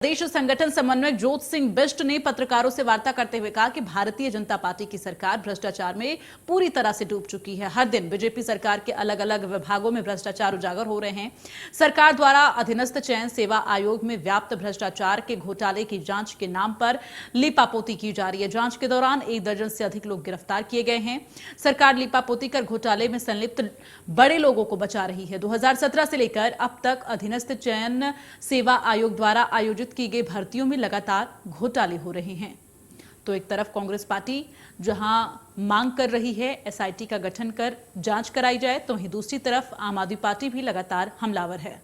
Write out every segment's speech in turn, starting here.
प्रदेश संगठन समन्वयक जोत सिंह बिष्ट ने पत्रकारों से वार्ता करते हुए कहा कि भारतीय जनता पार्टी की सरकार भ्रष्टाचार में पूरी तरह से डूब चुकी है। हर दिन बीजेपी सरकार के अलग अलग विभागों में भ्रष्टाचार उजागर हो रहे हैं। सरकार द्वारा अधीनस्थ चयन सेवा आयोग में व्याप्त भ्रष्टाचार के घोटाले की जांच के नाम पर लीपापोती की जा रही है। जांच के दौरान 1 दर्जन से अधिक लोग गिरफ्तार किए गए हैं। सरकार लीपापोती कर घोटाले में संलिप्त बड़े लोगों को बचा रही है। 2017 से लेकर अब तक अधीनस्थ चयन सेवा आयोग द्वारा आयोजित की गई भर्तियों में लगातार घोटाले हो रहे हैं। तो एक तरफ कांग्रेस पार्टी जहां मांग कर रही है एसआईटी का गठन कर जांच कराई जाए, तो वहीं दूसरी तरफ आम आदमी पार्टी भी लगातार हमलावर है।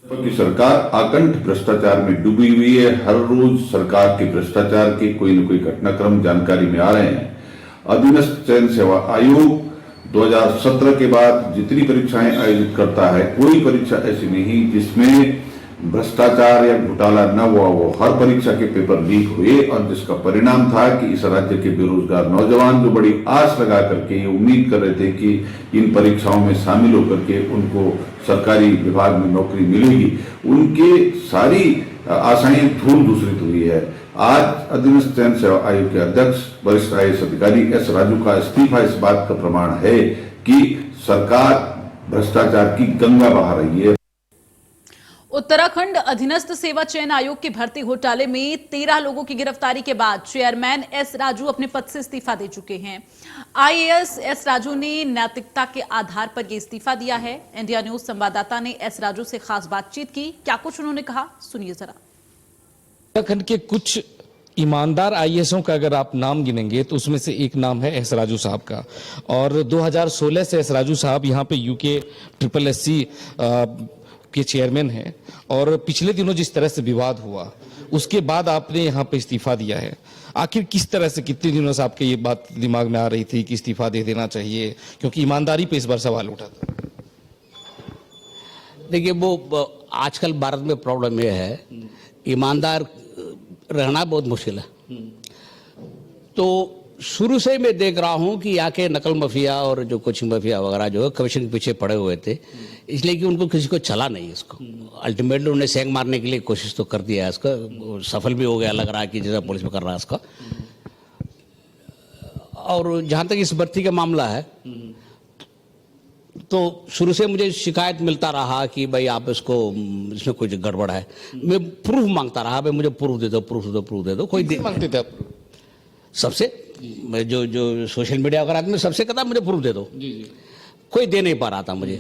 की सरकार आकंठ भ्रष्टाचार में डूबी हुई है। हर रोज सरकार के भ्रष्टाचार के कोई न कोई घटनाक्रम जानकारी में आ रहे हैं। अधीनस्थ चयन सेवा आयोग 2017 के बाद जितनी परीक्षाएं आयोजित करता है, कोई परीक्षा ऐसी नहीं जिसमें भ्रष्टाचार या घोटाला न हुआ हो। हर परीक्षा के पेपर लीक हुए और जिसका परिणाम था कि इस राज्य के बेरोजगार नौजवान जो बड़ी आस लगा करके ये उम्मीद कर रहे थे कि इन परीक्षाओं में शामिल होकर के उनको सरकारी विभाग में नौकरी मिलेगी, उनके सारी आशाएं धूल दूसरित हुई है। आज अधीनस्थ चयन सेवा आयोग के अध्यक्ष वरिष्ठ आईएएस अधिकारी एस राजू का इस्तीफा इस बात का प्रमाण है कि सरकार भ्रष्टाचार की गंगा बहा रही है। उत्तराखंड अधीनस्थ सेवा चयन आयोग की भर्ती घोटाले में 13 लोगों की गिरफ्तारी के बाद चेयरमैन एस राजू अपने पद से इस्तीफा दे चुके हैं। आईएएस एस राजू ने नैतिकता के आधार पर यह इस्तीफा दिया है। इंडिया न्यूज संवाददाता ने एस राजू से खास बातचीत की। क्या कुछ उन्होंने कहा, सुनिए जरा। उत्तराखंड के कुछ ईमानदार आईएएसों का अगर आप नाम गिनेंगे तो उसमें से एक नाम है एस राजू साहब का। और 2016 से एस राजू साहब यहाँ पे यूके SSSC के चेयरमैन हैं। और पिछले दिनों जिस तरह से विवाद हुआ उसके बाद आपने यहाँ पे इस्तीफा दिया है। आखिर किस तरह से, कितने दिनों से आपके ये बात दिमाग में आ रही थी कि इस्तीफा दे देना चाहिए, क्योंकि ईमानदारी पे इस बार सवाल उठा था? देखिए, वो आजकल भारत में प्रॉब्लम ये है, ईमानदार रहना बहुत मुश्किल है। तो शुरू से मैं देख रहा हूं कि यहाँ के नकल माफिया और जो कोचिंग माफिया वगैरह जो है कमीशन के पीछे पड़े हुए थे, इसलिए कि उनको किसी को चला नहीं इसको। अल्टीमेटली उन्हें सेंग मारने के लिए कोशिश तो कर दिया है इसका, सफल भी हो गया लग रहा है कि जैसा पुलिस में कर रहा है इसका। और जहां तक इस भर्ती का मामला है, तो शुरू से मुझे शिकायत मिलता रहा कि भाई आप इसको, इसमें कुछ गड़बड़ है। मैं प्रूफ मांगता रहा, भाई मुझे प्रूफ दे दो, प्रूफ दे दो, प्रूफ दे दो। कोई मांगते थे आप? सबसे जो सोशल मीडिया वगैरह में सबसे कहता मुझे प्रूफ दे दो। जी जी। कोई दे नहीं पा रहा था मुझे।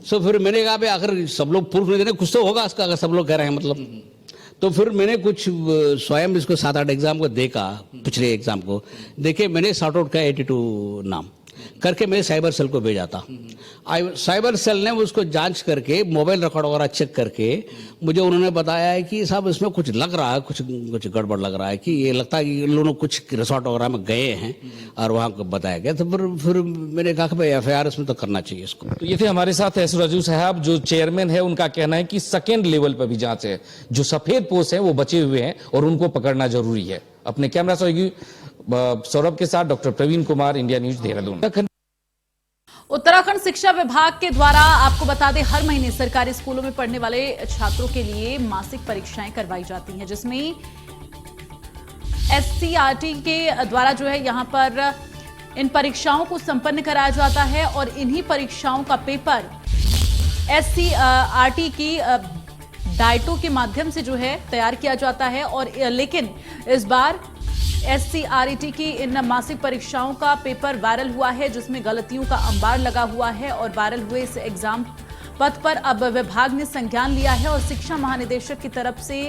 सो फिर मैंने कहा भाई आखिर सब लोग प्रूफ नहीं दे रहे, कुछ तो होगा इसका, अगर सब लोग कह रहे हैं मतलब। तो फिर मैंने कुछ स्वयं इसको 7-8 एग्जाम को देखा, पिछले एग्जाम को देखे मैंने, सॉर्ट आउट किया 82 नाम करके मैंने साइबर सेल को भेजा था। साइबर सेल ने उसको जांच करके मोबाइल रिकॉर्ड वगैरह चेक करके मुझे उन्होंने बताया है कि साहब इसमें कुछ लग रहा है, कुछ गड़बड़ लग रहा है, कि ये लगता है कि इन लोगों कुछ रिसोर्ट वगैरह में गए हैं और वहाँ को बताया गया। तो फिर मैंने कहा कि भाई FIR इसमें तो करना चाहिए इसको। तो ये थे हमारे साथ एस राजू साहब, जो चेयरमैन है। उनका कहना है कि सेकेंड लेवल पर भी जांच है, जो सफेद पोस्ट है वो बचे हुए हैं और उनको पकड़ना जरूरी है। अपने कैमरा सहयोगी सौरभ के साथ doctor Praveen Kumar, India News, Dehradun. Uttarakhand शिक्षा विभाग के द्वारा आपको बता दें, हर महीने सरकारी स्कूलों में पढ़ने वाले छात्रों के लिए मासिक परीक्षाएं करवाई जाती हैं, जिसमें SCRT के द्वारा जो है यहां पर इन परीक्षाओं को संपन्न कराया जाता है और इन्हीं परीक्षाओं का पेपर SCRT की डाइटो के माध्यम से जो है तैयार किया जाता है। और लेकिन इस बार SCRT की इन मासिक परीक्षाओं का पेपर वायरल हुआ है, जिसमें गलतियों का अंबार लगा हुआ है। और वायरल हुए इस एग्जाम पथ पर अब विभाग ने संज्ञान लिया है और शिक्षा महानिदेशक की तरफ से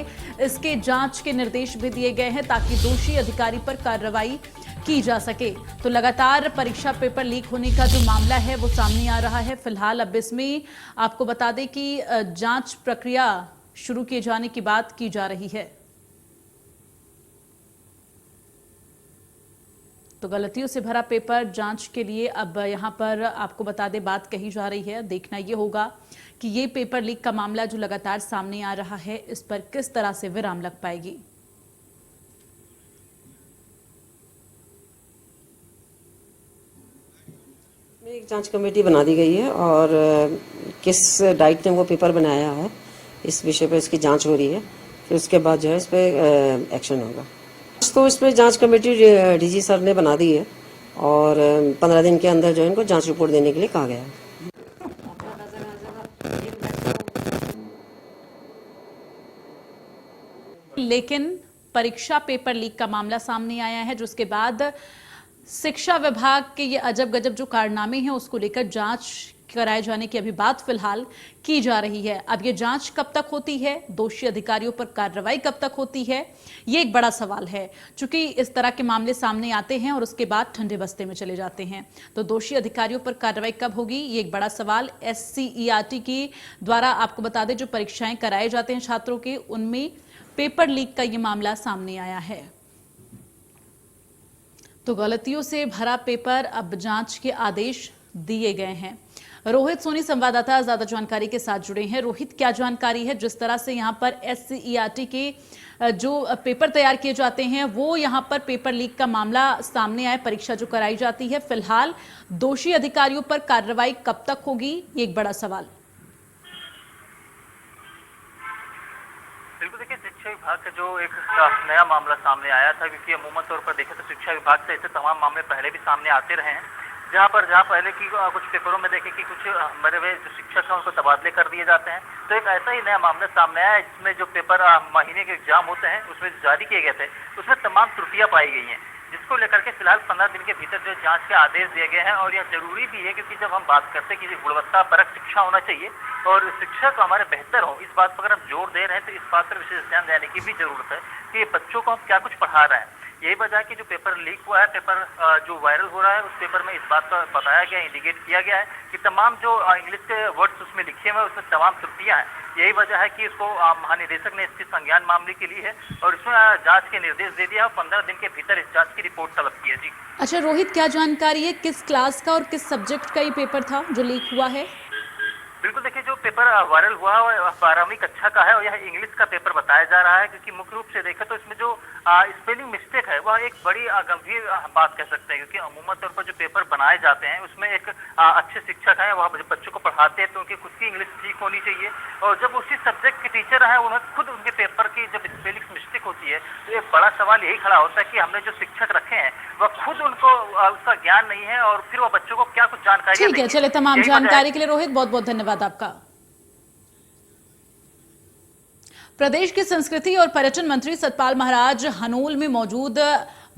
इसके जांच के निर्देश भी दिए गए हैं, ताकि दोषी अधिकारी पर कार्रवाई की जा सके। तो लगातार परीक्षा पेपर लीक होने का जो मामला है वो सामने आ रहा है। फिलहाल अब इसमें आपको बता दें कि जांच प्रक्रिया शुरू किए जाने की बात की जा रही है। तो गलतियों से भरा पेपर जांच के लिए अब यहां पर आपको बता दें बात कही जा रही है। देखना यह होगा कि ये पेपर लीक का मामला जो लगातार सामने आ रहा है, इस पर किस तरह से विराम लग पाएगी। एक जांच कमेटी बना दी गई है और किस डाइट ने वो पेपर बनाया है इस विषय पर इसकी जांच हो रही है। फिर उसके बाद जो है इस पर एक्शन होगा। तो इस पर जांच कमेटी डीजी सर ने बना दी है और 15 दिन के अंदर जो है इनको जांच रिपोर्ट देने के लिए कहा गया है। लेकिन परीक्षा पेपर लीक का मामला सामने आया है, जिसके बाद शिक्षा विभाग के ये अजब गजब जो कारनामे हैं उसको लेकर जांच कराए जाने की अभी बात फिलहाल की जा रही है। अब ये जांच कब तक होती है, दोषी अधिकारियों पर कार्रवाई कब तक होती है, ये एक बड़ा सवाल है। चूंकि इस तरह के मामले सामने आते हैं और उसके बाद ठंडे बस्ते में चले जाते हैं, तो दोषी अधिकारियों पर कार्रवाई कब होगी, ये एक बड़ा सवाल। SCERT की द्वारा आपको बता दें जो परीक्षाएं कराए जाते हैं छात्रों के, उनमें पेपर लीक का ये मामला सामने आया है। तो गलतियों से भरा पेपर, अब जांच के आदेश दिए गए हैं। रोहित सोनी संवाददाता ज्यादा जानकारी के साथ जुड़े हैं। रोहित, क्या जानकारी है? जिस तरह से यहां पर SCERT के जो पेपर तैयार किए जाते हैं वो यहां पर पेपर लीक का मामला सामने आए, परीक्षा जो कराई जाती है, फिलहाल दोषी अधिकारियों पर कार्रवाई कब तक होगी, ये एक बड़ा सवाल। बिल्कुल, देखिए शिक्षा विभाग का जो एक नया मामला सामने आया था, क्योंकि अमूमन तौर पर देखें तो शिक्षा विभाग से ऐसे तमाम मामले पहले भी सामने आते रहे हैं, जहाँ पहले की कुछ पेपरों में देखें कि कुछ मरे हुए जो शिक्षक हैं उनको तबादले कर दिए जाते हैं। तो एक ऐसा ही नया मामला सामने आया है जिसमें जो पेपर महीने के एग्जाम होते हैं उसमें जारी किए गए थे, उसमें तमाम त्रुटियां पाई गई हैं, जिसको लेकर के फिलहाल 15 दिन के भीतर जो जांच के आदेश दिए गए हैं। और यह जरूरी भी है क्योंकि जब हम बात करते हैं कि गुणवत्ता परक शिक्षा होना चाहिए और शिक्षक हमारे बेहतर हो, इस बात पर अगर हम जोर दे रहे हैं तो इस बात पर विशेष ध्यान देने की भी जरूरत है कि बच्चों को हम क्या कुछ पढ़ा रहे हैं। यही वजह है कि जो पेपर लीक हुआ है, पेपर जो वायरल हो रहा है, उस पेपर में इस बात का बताया गया, इंडिकेट किया गया है कि तमाम जो इंग्लिश के वर्ड्स उसमें लिखे हुए हैं उसमें तमाम त्रुटियां हैं। यही वजह है कि इसको महानिदेशक ने इसके संज्ञान मामले के लिए है और इसमें जांच के निर्देश दे दिया और 15 दिन के भीतर इस जांच की रिपोर्ट तलब की है। जी अच्छा रोहित, क्या जानकारी है, किस क्लास का और किस सब्जेक्ट का ये पेपर था जो लीक हुआ है? बिल्कुल, देखिए जो पेपर वायरल हुआ है 12वीं कक्षा का है और यह इंग्लिश का पेपर बताया जा रहा है, क्योंकि मुख्य रूप से देखें तो इसमें जो स्पेलिंग मिस्टेक है वह एक बड़ी गंभीर बात कह सकते हैं, क्योंकि अमूमन तौर पर जो पेपर बनाए जाते हैं उसमें एक अच्छे शिक्षक हैं, वह बच्चों को पढ़ाते हैं तो उनकी खुद की इंग्लिश ठीक होनी चाहिए। और जब उसी सब्जेक्ट के टीचर हैं उन्हें खुद उनके पेपर की जब स्पेलिंग मिस्टेक होती है तो एक बड़ा सवाल यही खड़ा होता है कि हमने जो शिक्षक रखे हैं वह खुद उनको उसका ज्ञान नहीं है और फिर वह बच्चों को क्या कुछ जानकारी। ठीक है, चले, तमाम जानकारी के लिए रोहित बहुत बहुत धन्यवाद आपका। प्रदेश के संस्कृति और पर्यटन मंत्री सतपाल महाराज हनोल में मौजूद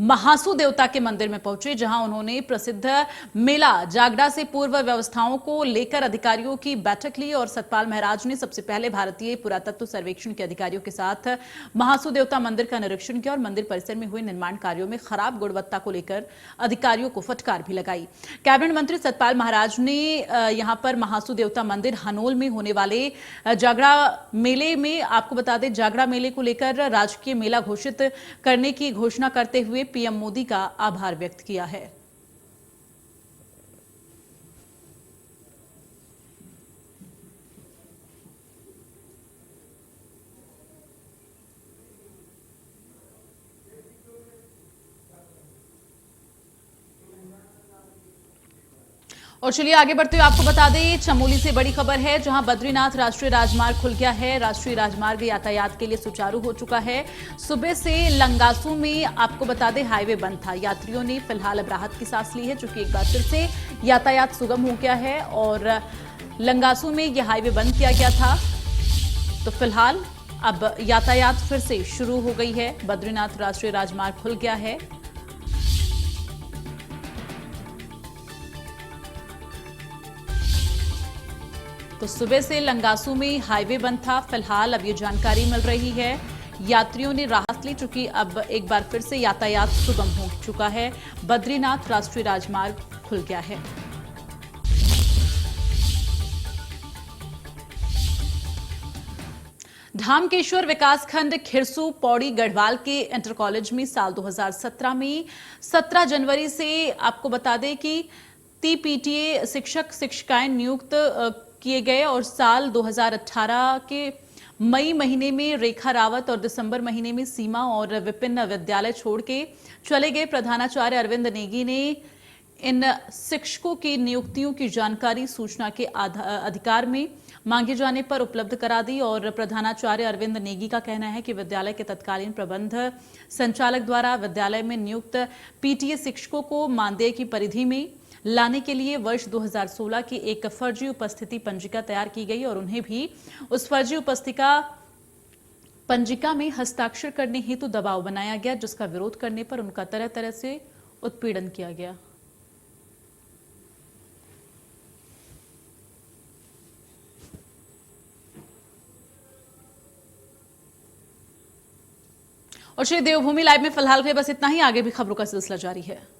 महासू देवता के मंदिर में पहुंचे, जहां उन्होंने प्रसिद्ध मेला जागड़ा से पूर्व व्यवस्थाओं को लेकर अधिकारियों की बैठक ली और सतपाल महाराज ने सबसे पहले भारतीय पुरातत्व सर्वेक्षण के अधिकारियों के साथ महासू देवता मंदिर का निरीक्षण किया और मंदिर परिसर में हुए निर्माण कार्यों में खराब गुणवत्ता को लेकर अधिकारियों को फटकार भी लगाई। कैबिनेट मंत्री सतपाल महाराज ने यहां पर महासू देवता मंदिर हनोल में होने वाले जागड़ा मेले में, आपको बता दें जागड़ा मेले को लेकर राजकीय मेला घोषित करने की घोषणा करते हुए पीएम मोदी का आभार व्यक्त किया है। और चलिए आगे बढ़ते हुए आपको बता दें चमोली से बड़ी खबर है, जहां बद्रीनाथ राष्ट्रीय राजमार्ग खुल गया है। राष्ट्रीय राजमार्ग यातायात के लिए सुचारू हो चुका है। सुबह से लंगासू में आपको बता दें हाईवे बंद था। यात्रियों ने फिलहाल अब राहत की सांस ली है, चूंकि एक बार फिर से यातायात सुगम हो गया है और लंगासू में यह हाईवे बंद किया गया था, तो फिलहाल अब यातायात फिर से शुरू हो गई है। बद्रीनाथ राष्ट्रीय राजमार्ग खुल गया है। तो सुबह से लंगासू में हाईवे बंद था, फिलहाल अब ये जानकारी मिल रही है। यात्रियों ने राहत ली, चूंकि अब एक बार फिर से यातायात सुगम हो चुका है। बद्रीनाथ राष्ट्रीय राजमार्ग खुल गया है। धामकेश्वर विकासखंड खिरसू पौड़ी गढ़वाल के इंटर कॉलेज में साल 2017 में 17 जनवरी से आपको बता दें कि TPTA शिक्षक शिक्षिकाएं नियुक्त किए गए और साल 2018 के मई महीने में रेखा रावत और दिसंबर महीने में सीमा और विपिन विद्यालय छोड़ के चले गए। प्रधानाचार्य अरविंद नेगी ने इन शिक्षकों की नियुक्तियों की जानकारी सूचना के अधिकार में मांगे जाने पर उपलब्ध करा दी। और प्रधानाचार्य अरविंद नेगी का कहना है कि विद्यालय के तत्कालीन प्रबंध संचालक द्वारा विद्यालय में नियुक्त पीटीए शिक्षकों को मानदेय की परिधि में लाने के लिए वर्ष 2016 की एक फर्जी उपस्थिति पंजिका तैयार की गई और उन्हें भी उस फर्जी पंजिका में हस्ताक्षर करने हेतु दबाव बनाया गया, जिसका विरोध करने पर उनका तरह तरह से उत्पीड़न किया गया। और श्री देवभूमि लाइव में फिलहाल के बस इतना ही। आगे भी खबरों का सिलसिला जारी है।